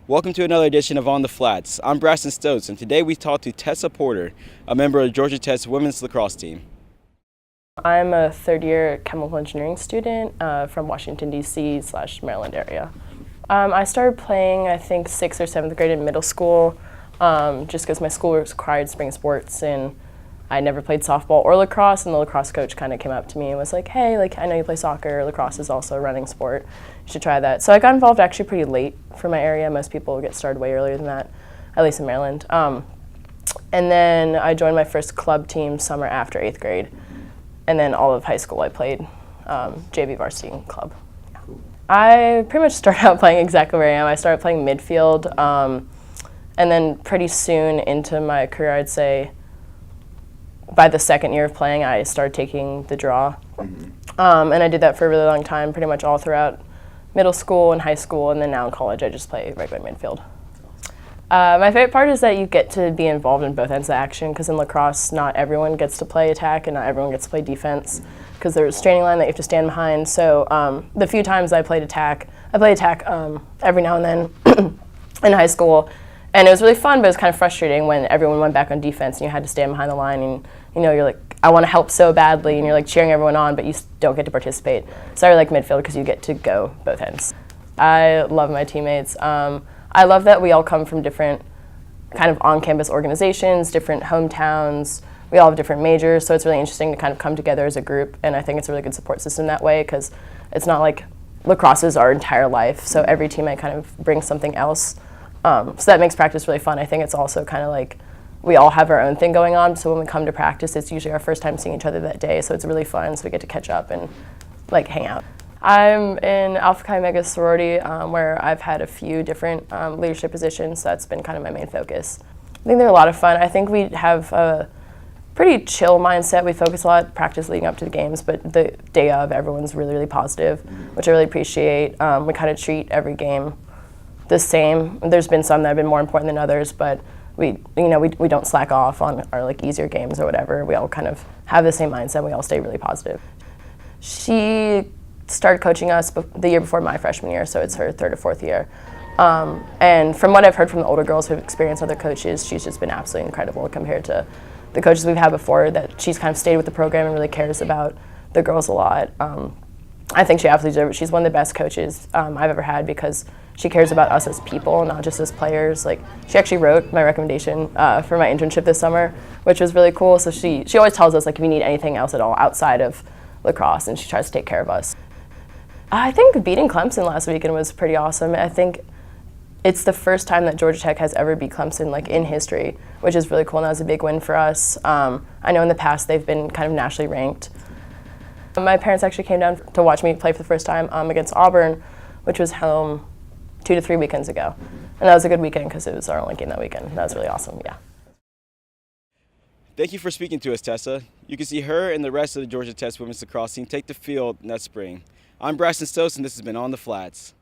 Welcome to another edition of On the Flats. I'm Braston Stokes, and today we talk to Tessa Porter, a member of Georgia Tech's women's lacrosse team. I'm a third-year chemical engineering student from Washington D.C. / Maryland area. I started playing, I think, 6th or 7th grade in middle school, just because my school required spring sports, and I never played softball or lacrosse, and the lacrosse coach kind of came up to me and was like, hey, I know you play soccer, lacrosse is also a running sport, you should try that. So I got involved actually pretty late for my area. Most people get started way earlier than that, at least in Maryland. And then I joined my first club team summer after 8th grade, and then all of high school I played JV varsity club. I pretty much started out playing exactly where I am. I started playing midfield, and then pretty soon into my career, I'd say, by the second year of playing, I started taking the draw. And I did that for a really long time, pretty much all throughout middle school and high school, and then now in college I just play regular midfield. My favorite part is that you get to be involved in both ends of action, because in lacrosse, not everyone gets to play attack and not everyone gets to play defense, because there's a straining line that you have to stand behind. So the few times I played attack every now and then in high school. And it was really fun, but it was kind of frustrating when everyone went back on defense and you had to stand behind the line and you're like, I want to help so badly, and you're like cheering everyone on, but you don't get to participate. So I really like midfield because you get to go both ends. I love my teammates. I love that we all come from different kind of on-campus organizations, different hometowns. We all have different majors, so it's really interesting to kind of come together as a group, and I think it's a really good support system that way, because it's not like lacrosse is our entire life, so every teammate kind of brings something else. So that makes practice really fun. I think it's also kind of like we all have our own thing going on, so when we come to practice, it's usually our first time seeing each other that day, so it's really fun, so we get to catch up and hang out. I'm in Alpha Chi Omega sorority, where I've had a few different leadership positions, so that's been kind of my main focus. I think they're a lot of fun. I think we have a pretty chill mindset. We focus a lot practice leading up to the games, but the day of, everyone's really, really positive, which I really appreciate. We kind of treat every game the same. There's been some that have been more important than others, but we don't slack off on our easier games or whatever. We all kind of have the same mindset. We all stay really positive. She started coaching us the year before my freshman year, so it's her 3rd or 4th year. And from what I've heard from the older girls who've experienced other coaches, she's just been absolutely incredible compared to the coaches we've had before, that she's kind of stayed with the program and really cares about the girls a lot. I think she absolutely deserves it. She's one of the best coaches I've ever had, because she cares about us as people, not just as players. She actually wrote my recommendation for my internship this summer, which was really cool. So she always tells us if you need anything else at all outside of lacrosse, and she tries to take care of us. I think beating Clemson last weekend was pretty awesome. I think it's the first time that Georgia Tech has ever beat Clemson in history, which is really cool, and that was a big win for us. I know in the past they've been kind of nationally ranked. My parents actually came down to watch me play for the first time against Auburn, which was home 2 to 3 weekends ago. And that was a good weekend because it was our only game that weekend. That was really awesome, yeah. Thank you for speaking to us, Tessa. You can see her and the rest of the Georgia Tech women's lacrosse team take the field next spring. I'm Braston Stokes, and this has been On the Flats.